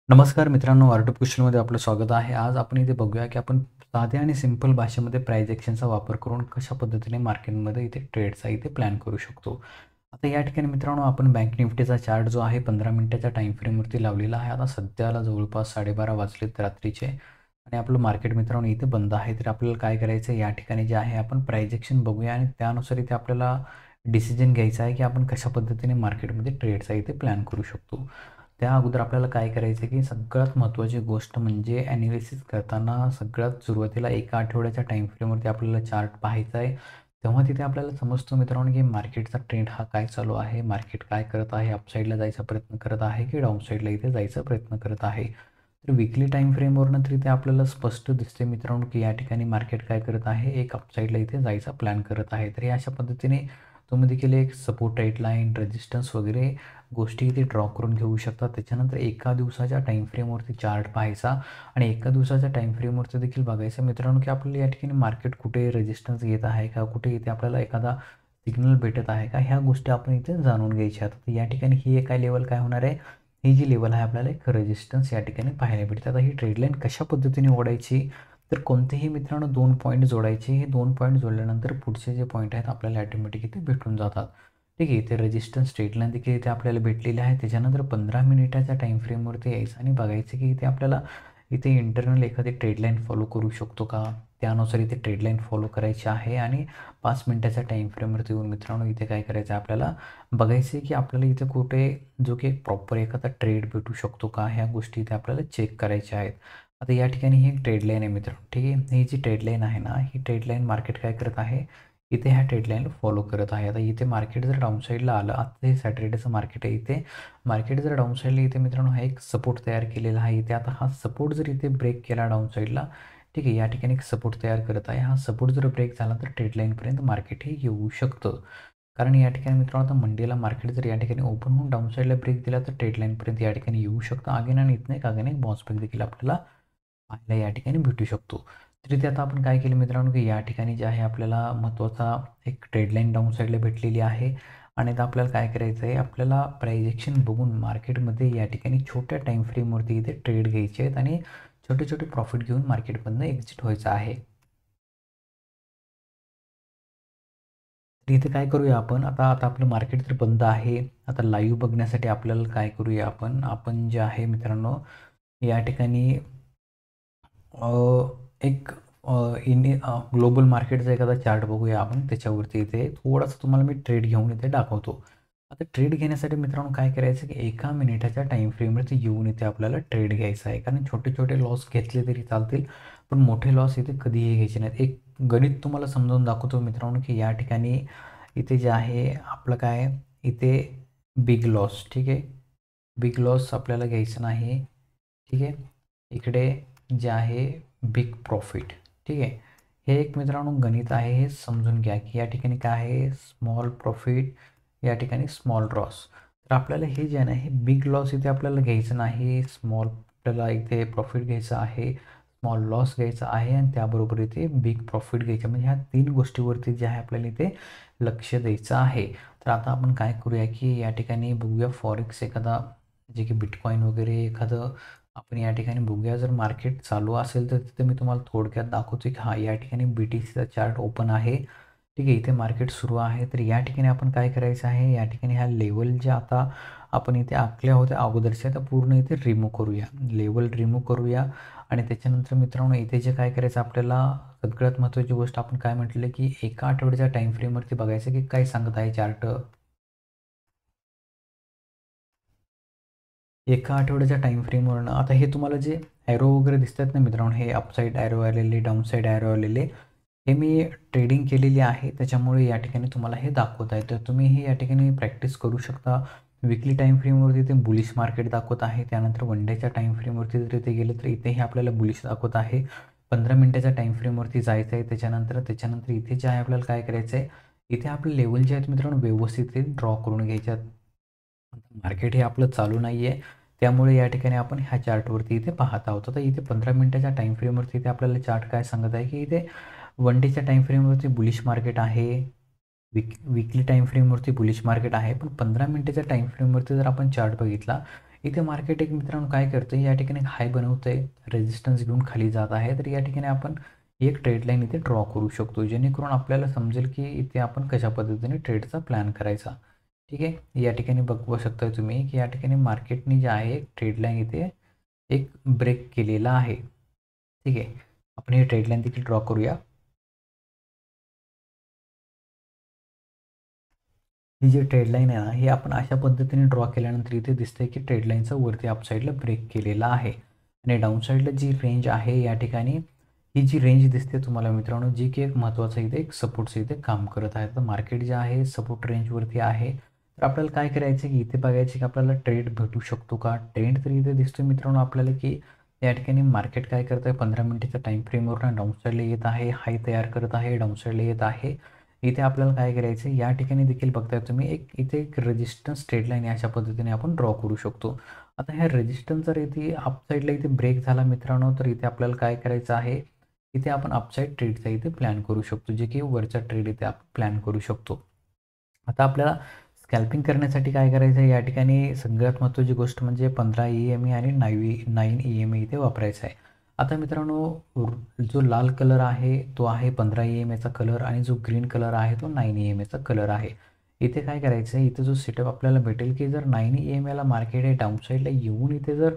नमस्कार मित्रांनो, art of क्वेश्चनमध्ये आपलं स्वागत आहे. आज आपण इथे बघूया की आपण साध्या आणि सिंपल भाषेमध्ये प्राइस ॲक्शनचा वापर करून कशा पद्धतीने मार्केटमध्ये इथे ट्रेडचा इथे प्लॅन करू शकतो. आता या ठिकाणी मित्रांनो आपण बँक निफ्टीचा चार्ट जो आहे 15 मिनिटाच्या टाईम फ्रेमवरती लावलेला आहे. आता सध्याला जवळपास 12:30 वाजलेत रात्रीचे आणि आपलं मार्केट मित्रांनो इथे बंद आहे. तर आपल्याला काय करायचं आहे, या ठिकाणी जे आहे आपण प्राइस ॲक्शन बघूया आणि त्यानुसार इथे आपल्याला डिसिजन घ्यायचा आहे की आपण कशा पद्धतीने मार्केटमध्ये ट्रेडचा इथे प्लॅन करू शकतो. त्या अगोदर आपल्याला काय करायचं आहे की सगळ्यात महत्त्वाची गोष्ट म्हणजे ॲनालिसिस करताना सगळ्यात सुरुवातीला एका आठवड्याच्या टाईम फ्रेमवरती आपल्याला चार्ट पाहायचा आहे. तेव्हा तिथे आपल्याला समजतो मित्रांनो की मार्केटचा ट्रेंड हा काय चालू आहे, मार्केट काय करत आहे, अपसाईडला जायचा प्रयत्न करत आहे की डाऊनसाईडला इथे जायचा प्रयत्न करत आहे. तर वीकली टाईम फ्रेमवरनं तरी ते आपल्याला स्पष्ट दिसते मित्रांनो की या ठिकाणी मार्केट काय करत आहे, एक अपसाईडला इथे जायचा प्लॅन करत आहे. तर अशा पद्धतीने तुम्ही देखील एक सपोर्ट रेट लाईन, रेजिस्टन्स वगैरे गोष्टी इथे ड्रॉ करून घेऊ शकता. त्याच्यानंतर एका दिवसाच्या टाईम फ्रेमवरती चार्ट पाहायचा आणि एका दिवसाच्या टाईम फ्रेमवरती देखील बघायचं मित्रांनो की आपल्याला या ठिकाणी मार्केट कुठे रेजिस्टन्स घेत आहे का, कुठे इथे आपल्याला एखादा सिग्नल भेटत आहे का, ह्या गोष्टी आपण इथे जाणून घ्यायच्या. तर या ठिकाणी ही एक काय लेवल काय होणार आहे, ही जी लेवल आहे आपल्याला एक रेजिस्टन्स या ठिकाणी पाहायला भेटते. आता ही ट्रेड लाईन कशा पद्धतीने ओढायची, तर कोणतेही मित्रांनो 2 पॉईंट जोडायचे. हे 2 पॉईंट जोडल्यानंतर पुढचे जे पॉईंट आहेत आपल्याला ऑटोमॅटिक इथे भेटून जातात. ठीक आहे. इथे रेजिस्टन्स स्ट्रेट लाईन देखील इथे आपल्याला भेटलेली आहे. त्याच्यानंतर 15 मिनिटाच्या टाईम फ्रेमवरती यायचं आणि बघायचं की इथे आपल्याला इथे इंटरनल एखादी ट्रेड लाईन फॉलो करू शकतो का? त्यानुसार इथे ट्रेड लाईन फॉलो करायची आहे आणि 5 मिनिटाच्या टाईम फ्रेमवरती येऊन मित्रांनो इथे काय करायचं आहे आपल्याला बघायचं आहे की आपल्याला इथे कुठे जो की प्रॉपर एखादा ट्रेड भेटू शकतो का? ह्या गोष्टी इथे आपल्याला चेक करायच्या आहेत. आता या ठिकाणी ही एक ट्रेड लाईन आहे मित्रांनो. ठीक आहे. ही जी ट्रेड लाईन आहे ना, ही ट्रेड लाईन मार्केट काय करत आहे, इथे ह्या ट्रेड लाईनला फॉलो करत आहे. आता इथे मार्केट जर डाऊन साईडला आलं, आता हे सॅटर्डेचं मार्केट आहे. इथे मार्केट जर डाऊन साईडला इथे मित्रांनो हा एक सपोर्ट तयार केलेला आहे. इथे आता हा सपोर्ट जर इथे ब्रेक केला डाऊन साईडला, ठीक आहे, या ठिकाणी एक सपोर्ट तयार करत आहे. हा सपोर्ट जर ब्रेक झाला तर ट्रेड लाईनपर्यंत मार्केट हे येऊ शकतं. कारण या ठिकाणी मित्रांनो आता मंडेला मार्केट जर या ठिकाणी ओपन होऊन डाऊन साईडला ब्रेक दिला तर ट्रेड लाईनपर्यंत या ठिकाणी येऊ शकतं. अगेन आणि इथनं एक बाउन्स बॅक देखील आपल्याला पाहायला या ठिकाणी भेटू शकतो. तर इथे आता आपण काय केलं मित्रांनो, की या ठिकाणी जे आहे आपल्याला महत्त्वाचा एक ट्रेड लाईन डाऊन साईडला भेटलेली आहे आणि आता आपल्याला काय करायचं आहे, आपल्याला प्राइजेक्शन बघून मार्केटमध्ये या ठिकाणी छोट्या टाईम फ्रेमवरती इथे ट्रेड घ्यायचे आहेत आणि छोटे-छोटे प्रॉफिट घेऊन मार्केटमधनं एक्झिट व्हायचं आहे. तर इथे काय करूया आपण, आता आता आपलं मार्केट तर बंद आहे. आता लाईव्ह बघण्यासाठी आपल्याला काय करूया आपण, आपण जे आहे मित्रांनो, या ठिकाणी अ, एक ग्लोबल मार्केटचा एखादा चार्ट बघूया आपण. त्याच्यावरती इथे थोडासा तुम्हाला मी ट्रेड घेऊन इथे दाखवतो. आता ट्रेड घेण्यासाठी मित्रांनो काय करायचं, की एका मिनिटाच्या टाईम फ्रेमवरती येऊन इथे आपल्याला ट्रेड घ्यायचा आहे. कारण छोटे-छोटे लॉस घेतले तरी चालतील, पण मोठे लॉस इथे कधीही घ्यायचे नाहीत. एक गणित तुम्हाला समजावून दाखवतो मित्रांनो, की या ठिकाणी इथे जे आहे आपलं काय, इथे बिग लॉस, ठीक आहे. बिग लॉस आपल्याला घ्यायचं नाही, ठीक आहे. इकडे जे आहे बिग प्रॉफिट, ठीक आहे. हे एक मित्रांनो गणित आहे, हे समजून घ्या, की या ठिकाणी काय आहे, स्मॉल प्रॉफिट, या ठिकाणी स्मॉल लॉस. तर आपल्याला हे जे आहे ना, हे बिग लॉस इथे आपल्याला घ्यायचं नाही, स्मॉल आपल्याला इथे प्रॉफिट घ्यायचं आहे, स्मॉल लॉस घ्यायचा आहे आणि त्याबरोबर इथे बिग प्रॉफिट घ्यायचं. म्हणजे ह्या 3 गोष्टीवरती जे आहे आपल्याला इथे लक्ष द्यायचं आहे. तर आता आपण काय करूया, की या ठिकाणी बघूया फॉरेक्स एखादा, जे की बिटकॉइन वगैरे एखादं आपण या ठिकाणी बघूया. जर मार्केट चालू असेल तर तिथे मी तुम्हाला थोडक्यात दाखवतो, की हां, या ठिकाणी BTCचा चार्ट ओपन आहे. ठीक आहे. इथे मार्केट सुरू आहे. तर या ठिकाणी आपण काय करायचं आहे, या ठिकाणी ह्या लेवल ज्या आता आपण इथे आखल्या होत्या अगोदरच्या, त्या पूर्ण इथे रिमूव्ह करूया. लेवल रिमूव्ह करूया आणि त्याच्यानंतर मित्रांनो इथे जे काय करायचं आपल्याला, सगळ्यात महत्त्वाची गोष्ट आपण काय म्हटलं, की एका आठवड्याच्या टाईम फ्रेमवरती बघायचं, की काय सांगत आहे चार्ट. एका आठवड्याच्या टाईम फ्रेमवरनं आता हे तुम्हाला जे ॲरो वगैरे दिसतात ना मित्रांनो, हे अपसाईड ॲरो आलेले, डाउन साईड ॲरो आलेले, हे मी ट्रेडिंग केलेली आहे. त्याच्यामुळे या ठिकाणी तुम्हाला हे दाखवत आहे. तर तुम्ही हे या ठिकाणी प्रॅक्टिस करू शकता. वीकली टाईम फ्रेमवरती ते बुलिश मार्केट दाखवत आहे. त्यानंतर वन डेच्या टाईम फ्रेमवरती जर इथे गेलं तर इथेही आपल्याला बुलिश दाखवत आहे. 15 मिनिटाच्या टाईम फ्रेमवरती जायचं आहे. त्याच्यानंतर इथे जे आहे आपल्याला काय करायचं आहे, इथे आपले लेवल जे आहेत मित्रांनो व्यवस्थित ड्रॉ करून घ्यायचे आहेत. मार्केट हे आपलं चालू नाही आहे. त्यामुळे या ठिकाणी आपण ह्या चार्टवरती इथे पाहत आहोत. आता इथे 15 मिनिटाच्या टाईम फ्रेमवरती इथे आपल्याला चार्ट काय सांगत आहे, की इथे वन डेच्या टाईम फ्रेमवरती बुलिश मार्केट आहे. वीकली टाईम फ्रेमवरती बुलिश मार्केट आहे. पण 15 मिनिटाच्या टाईम फ्रेमवरती जर आपण चार्ट बघितला, इथे मार्केट एक मित्रांनो काय करतं, या ठिकाणी हाय बनवतंय, रेजिस्टन्स घेऊन खाली जात आहे. तर या ठिकाणी आपण एक ट्रेड लाईन इथे ड्रॉ करू शकतो, जेणेकरून आपल्याला समजेल की इथे आपण कशा पद्धतीने ट्रेडचा प्लॅन करायचा. ठीक आहे. या ठिकाणी बघू शकता तुम्ही की या ठिकाणी मार्केटने जे आहे ट्रेड लाईन इथे एक ब्रेक केलेला आहे. ठीक आहे. आपण ही ट्रेड लाईन देखील ड्रॉ करूया. ही जी ट्रेड लाईन आहे ना, ही आपण अशा पद्धतीने ड्रॉ केल्यानंतर इथे दिसतंय की ट्रेड लाईनचा वरती अपसाईडला ब्रेक केलेला आहे आणि डाऊन साईडला जी रेंज आहे या ठिकाणी ही जी रेंज दिसते तुम्हाला मित्रांनो, जी की एक महत्त्वाचं इथे एक सपोर्टचं इथे काम करत आहे. तर मार्केट जे आहे सपोर्ट रेंजवरती आहे. तर आपल्याला काय करायचं की इथे बघायचं की आपल्याला ट्रेड भेटू शकतो का? ट्रेंड तर इथे दिसतोय मित्रांनो आपल्याला की या ठिकाणी मार्केट काय करत आहे, 15 मिनिटाच्या टाईम फ्रेमवरून डाऊन साईडला येत आहे, हाय तयार करत आहे, डाऊन साईडला येत आहे. इथे आपल्याला काय करायचं आहे, या ठिकाणी देखील बघताय तुम्ही इथे एक रेजिस्टन्स ट्रेड लाईन अशा पद्धतीने आपण ड्रॉ करू शकतो. आता ह्या रेजिस्टन्स जर इथे अपसाईडला इथे ब्रेक झाला मित्रांनो, तर इथे आपल्याला काय करायचं आहे, इथे आपण अपसाईड ट्रेडचा इथे प्लॅन करू शकतो, जे की वरचा ट्रेड इथे आपण प्लॅन करू शकतो. आता आपल्याला स्कॅल्पिंग करण्यासाठी काय करायचं आहे, या ठिकाणी सगळ्यात महत्त्वाची गोष्ट म्हणजे 15 EMA आणि 9 EMA इथे वापरायचा आहे. आता मित्रांनो, जो लाल कलर आहे तो आहे 15 EMAचा कलर आणि जो ग्रीन कलर आहे तो 9 EMAचा कलर आहे. इथे काय करायचं आहे, इथे जो सेटअप आपल्याला भेटेल की जर 9 EMAला मार्केट हे डाऊन साईडला येऊन इथे जर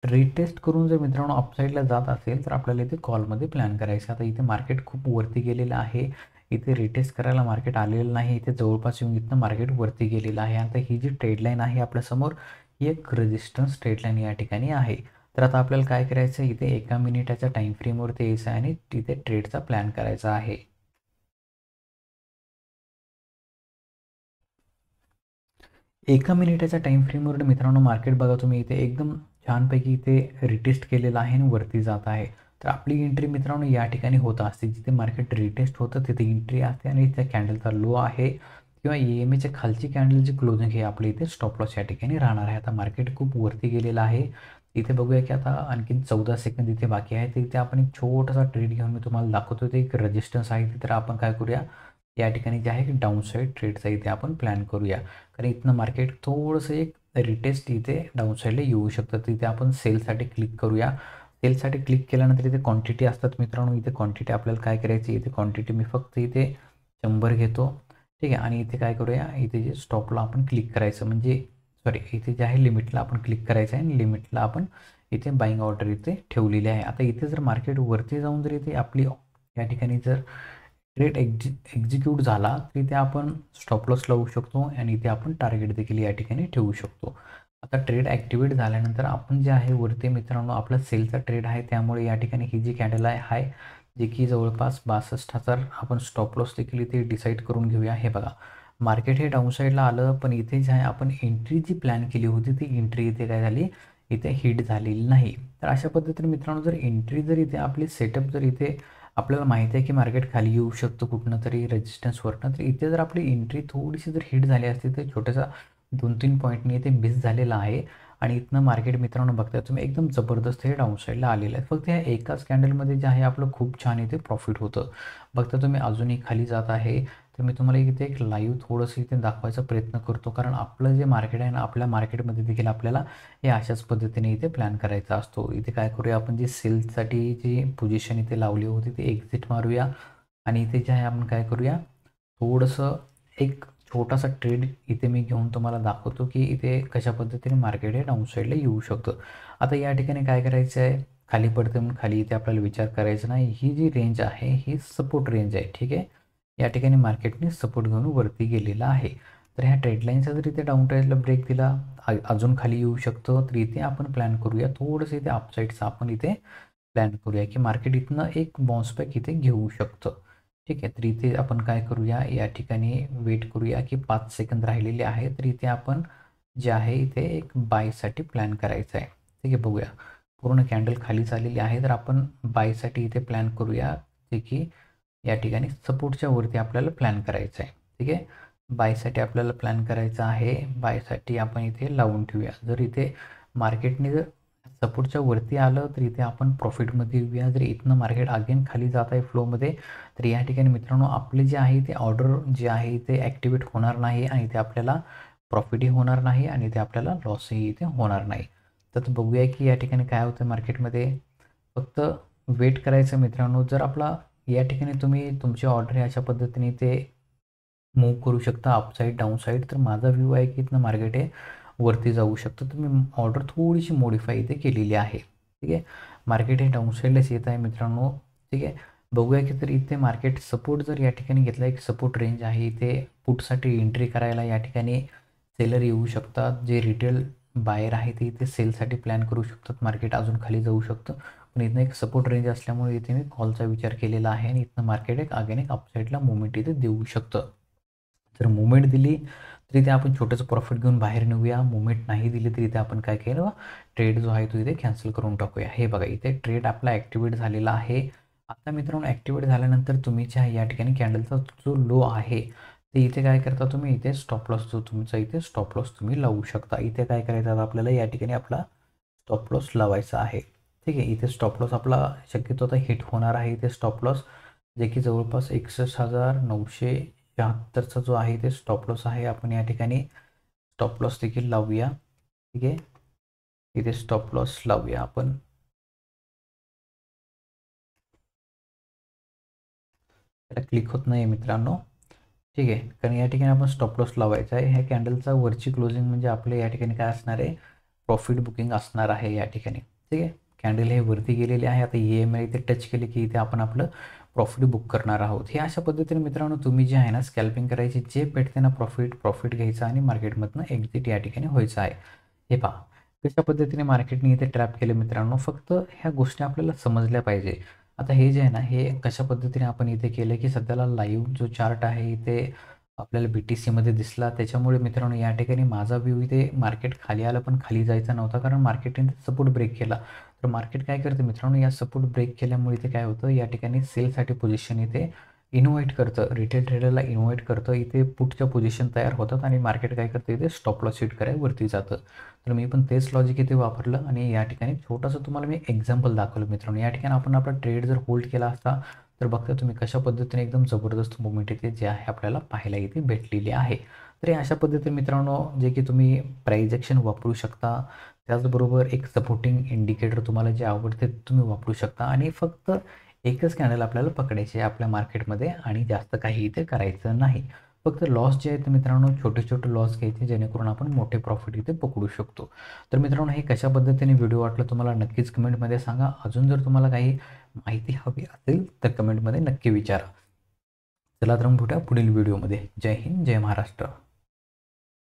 रिटेस्ट करून जर मित्रांनो अपसाईडला जात असेल, तर आपल्याला इथे कॉलमध्ये प्लॅन करायचं. आता इथे मार्केट खूप वरती गेलेलं आहे. इथे रिटेस्ट करायला मार्केट आलेलं नाही. इथे जवळपास येऊन इथनं मार्केट वरती गेलेलं आहे. आता ही जी ट्रेड लाईन आहे आपल्यासमोर, ही एक रेजिस्टन्स ट्रेड लाईन या ठिकाणी आहे. तर आता आपल्याला काय करायचं, इथे 1 मिनिटाच्या टाईम फ्रेमवरती यायचं आहे आणि तिथे ट्रेडचा प्लॅन करायचा आहे. 1 मिनिटाच्या टाईम फ्रेमवर मित्रांनो मार्केट बघा तुम्ही इथे एकदम छानपैकी इथे रिटेस्ट केलेलं आहे आणि वरती जात आहे. तर आपली एंट्री मित्रांनो या ठिकाणी होत असते. जिथे मार्केट रिटेस्ट होतं तिथे एंट्री असते आणि त्या कॅन्डलचा लो आहे किंवा EMAच्या खालची कॅन्डल जी क्लोजिंग आहे आपली इथे स्टॉप लॉस या ठिकाणी राहणार आहे. आता मार्केट खूप वरती गेलेलं आहे. इथे बघूया की आता आणखीन 14 सेकंद इथे बाकी आहे. तर इथे आपण एक छोटासा ट्रेड घेऊन मी तुम्हाला दाखवतो. ते एक रेजिस्टन्स आहे. तर आपण काय करूया, या ठिकाणी जे आहे डाऊन साईड ट्रेडचा इथे आपण प्लॅन करूया. कारण इथनं मार्केट थोडंसं एक रिटेस्ट इथे डाऊन साईडला येऊ शकतं. तिथे आपण सेलसाठी क्लिक करूया. सेलसाठी क्लिक केल्यानंतर इथे क्वांटिटी असतात मित्रांनो. इथे क्वांटिटी आपल्याला काय करायची, इथे क्वांटिटी मी फक्त इथे 100 घेतो. ठीक आहे. आणि इथे काय करूया, इथे जे स्टॉपला आपण क्लिक करायचं, म्हणजे सॉरी इथे जे आहे लिमिटला आपण क्लिक करायचं आहे आणि लिमिटला आपण इथे बाईंग ऑर्डर इथे ठेवलेली आहे. आता इथे जर मार्केट वरती जाऊन जर इथे आपली या ठिकाणी जर ट्रेड एक्झिक्यूट झाला तर इथे आपण स्टॉप लॉस लावू शकतो आणि इथे आपण टार्गेट देखील या ठिकाणी ठेवू शकतो. आता ट्रेड ॲक्टिवेट झाल्यानंतर आपण जे आहे वरती मित्रांनो आपला सेलचा ट्रेड आहे, त्यामुळे या ठिकाणी ही जी कॅन्डल आहे हाय, जे की जवळपास 62,000 आपण स्टॉप लॉस देखील इथे डिसाईड करून घेऊया. हे बघा मार्केट हे डाऊन साईडला आलं, पण इथे जे आहे आपण एंट्री जी प्लॅन केली होती ती एंट्री इथे काय झाली, इथे हिट झालेली नाही. तर अशा पद्धतीने मित्रांनो जर एंट्री जर इथे आपली सेटअप जर इथे आपल्याला माहिती आहे की मार्केट खाली येऊ शकतं कुठनं तरी रेजिस्टन्सवरनं, तर इथे जर आपली एंट्री थोडीशी जर हिट झाली असती तर छोट्यासा 2-3 पॉईंटनी इथे मिस झालेला आहे आणि इथनं मार्केट मित्रांनो बघताय तुम्ही एकदम जबरदस्त हे डाऊन साईडला आलेलं आहे. फक्त ह्या एकाच कॅन्डलमध्ये जे आहे आपलं खूप छान इथे प्रॉफिट होतं. बघता तुम्ही अजूनही खाली जात आहे. तर मी तुम्हाला इथे एक लाईव्ह थोडंसं इथे दाखवायचा प्रयत्न करतो, कारण आपलं जे मार्केट आहे ना, आपल्या मार्केटमध्ये देखील आपल्याला हे अशाच पद्धतीने इथे प्लॅन करायचा असतो. इथे काय करूया, आपण जी सेलसाठी जी पोझिशन इथे लावली होती ती एक्झिट मारूया आणि इथे जे आहे आपण काय करूया, थोडंसं एक छोटासा ट्रेड इथे मी घेऊन तुम्हाला दाखवतो की इथे कशा पद्धतीने मार्केट हे डाऊन साईडला येऊ शकतं. आता या ठिकाणी काय करायचं आहे, खाली पडते म्हणून खाली इथे आपल्याला विचार करायचा नाही. ही जी रेंज आहे ही सपोर्ट रेंज आहे. ठीक आहे. या ठिकाणी मार्केटने सपोर्ट घेऊन वरती गेलेला आहे. तर ह्या ट्रेड लाईनचा जर इथे डाऊन ट्रेडला ब्रेक दिला, अजून खाली येऊ शकतं, तर इथे आपण प्लॅन करूया थोडंसं इथे अपसाईडचा आपण इथे प्लॅन करूया की मार्केट इथनं एक बाउन्स बॅक इथे घेऊ शकतं. ठीक आहे. तर इथे आपण काय करूया, या ठिकाणी वेट करूया की 5 सेकंद राहिलेले आहे. तर इथे आपण जे आहे इथे एक बायसाठी प्लॅन करायचा आहे. ठीक आहे. बघूया पूर्ण कॅन्डल खाली चाललेली आहे, तर आपण बायसाठी इथे प्लॅन करूया, जे की या ठिकाणी सपोर्टच्या वरती आपल्याला प्लॅन करायचं आहे. ठीक आहे. बायसाठी आपल्याला प्लॅन करायचा आहे. बायसाठी आपण इथे लावून ठेवूया. जर इथे मार्केटने जर सपोर्टच्या वरती आलं तर इथे आपण प्रॉफिटमध्ये येऊया. जर इथनं मार्केट अगेन खाली जात आहे फ्लोमध्ये, तर या ठिकाणी मित्रांनो आपले जे आहे ते ऑर्डर जे आहे ते ॲक्टिवेट होणार नाही आणि ते आपल्याला प्रॉफिटही होणार नाही आणि ते आपल्याला लॉसही इथे होणार नाही. तर बघूया की या ठिकाणी काय होतं मार्केटमध्ये. फक्त वेट करायचं मित्रांनो. जर आपला या ठिकाणी तुम्ही तुमची ऑर्डर अशा पद्धतीने ते मूव्ह करू शकता अपसाईड डाऊनसाईड. तर माझा व्ह्यू आहे की इथनं मार्केट हे वरती जाऊ शकतं. तर मी ऑर्डर थोडीशी मॉडिफाय इथे केलेली आहे. ठीक आहे. मार्केट हे डाऊनसाईडलाच येत आहे मित्रांनो. ठीक आहे. बघूया की तर इथे मार्केट सपोर्ट जर या ठिकाणी घेतला, एक सपोर्ट रेंज आहे इथे पुटसाठी एंट्री करायला या ठिकाणी सेलर येऊ शकतात. जे रिटेल बायर आहे ते इथे सेलसाठी प्लॅन करू शकतात. मार्केट अजून खाली जाऊ शकतं. पण इथनं एक सपोर्ट रेंज असल्यामुळे इथे मी कॉलचा विचार केलेला आहे आणि इथनं मार्केट एक अगेन एक अपसाईडला मुवमेंट इथे देऊ शकतं. जर मुवमेंट दिली तर इथे आपण छोटंसं प्रॉफिट घेऊन बाहेर निघूया. मुवमेंट नाही दिली तर इथे आपण काय केलं, ट्रेड जो आहे तो इथे कॅन्सल करून टाकूया. हे बघा इथे ट्रेड आपला ॲक्टिवेट झालेला आहे. आता मित्रांनो ॲक्टिवेट झाल्यानंतर तुम्ही ज्या या ठिकाणी कॅन्डलचा जो लो आहे ते इथे काय करता तुम्ही, इथे स्टॉप लॉस जो तुमचा इथे स्टॉप लॉस तुम्ही लावू शकता. इथे काय करायचं आपल्याला या ठिकाणी आपला स्टॉप लॉस लावायचा आहे. ठीक आहे. इथे स्टॉप लॉस आपला शक्यतो आता हिट होणार आहे. इथे स्टॉप लॉस जे की जवळपास 61,976चा जो आहे ते स्टॉप लॉस आहे. आपण या ठिकाणी स्टॉप लॉस देखील लावूया. ठीक आहे. इथे स्टॉप लॉस लावूया आपण. त्याला क्लिक होत नाही मित्रांनो. ठीक आहे. कारण या ठिकाणी आपण स्टॉप लॉस लावायचा आहे. ह्या कॅन्डलचा वरची क्लोजिंग म्हणजे आपलं या ठिकाणी काय असणार आहे, प्रॉफिट बुकिंग असणार आहे या ठिकाणी. ठीक आहे. कॅन्डल हे वरती गेलेले आहे. आता EMA इथे टच केले की इथे आपण आपलं प्रॉफिट बुक करणार आहोत. हे अशा पद्धतीने मित्रांनो तुम्ही जे आहे ना स्कॅल्पिंग करायची, जे भेटते ना प्रॉफिट घ्यायचं आणि मार्केटमधनं एक्झिट या ठिकाणी व्हायचं आहे. हे पहा कशा पद्धतीने मार्केटने इथे ट्रॅप केलं मित्रांनो. फक्त ह्या गोष्टी आपल्याला समजल्या पाहिजे. आता हे जे आहे ना हे कशा पद्धतीने आपण इथे केलं की सध्याला लाईव्ह जो चार्ट आहे इथे आपल्याला BTCमध्ये दिसला. त्याच्यामुळे मित्रांनो या ठिकाणी माझा व्ह्यू इथे मार्केट खाली आलं पण खाली जायचा नव्हता, कारण मार्केटने सपोर्ट ब्रेक केला. तर मार्केट काय करतं मित्रांनो, या सपोर्ट ब्रेक केल्यामुळे इथे काय होतं, या ठिकाणी सेलसाठी पोझिशन इथे इन्व्हाइट करतं, रिटेल ट्रेडरला इन्व्हाइट करतं. इथे पुटच्या पोझिशन तयार होतात आणि मार्केट काय करतं, इथे स्टॉप लॉस हिट करायला वरती जातं. तर मी पण तेच लॉजिक इथे वापरलं आणि या ठिकाणी छोटंसं तुम्हाला मी एक्झाम्पल दाखवलं मित्रांनो. या ठिकाणी आपण आपला ट्रेड जर होल्ड केला असता तर बघता तुम्ही कशा पद्धतीने एकदम जबरदस्त मुवमेंट इथे जे आहे आपल्याला पाहायला इथे भेटलेली आहे. तर हे अशा पद्धतीने मित्रांनो जे की तुम्ही प्राइस ॲक्शन वापरू शकता. त्याचबरोबर एक सपोर्टिंग इंडिकेटर तुम्हाला जे आवडते तुम्ही वापरू शकता आणि फक्त एकच कॅन्डल आपल्याला पकडायचे आहे आपल्या मार्केटमध्ये आणि जास्त काही इथे करायचं नाही. फक्त लॉस जे आहेत मित्रांनो छोटे लॉस घ्यायचे जेणेकरून आपण मोठे प्रॉफिट इथे पकडू शकतो. तर मित्रांनो हे कशा पद्धतीने व्हिडिओ वाटला तुम्हाला नक्कीच कमेंटमध्ये सांगा. अजून जर तुम्हाला काही माहिती हवी असेल तर कमेंटमध्ये नक्की विचारा. चला तर मग भेटूया पुढील व्हिडिओमध्ये. जय हिंद, जय महाराष्ट्र.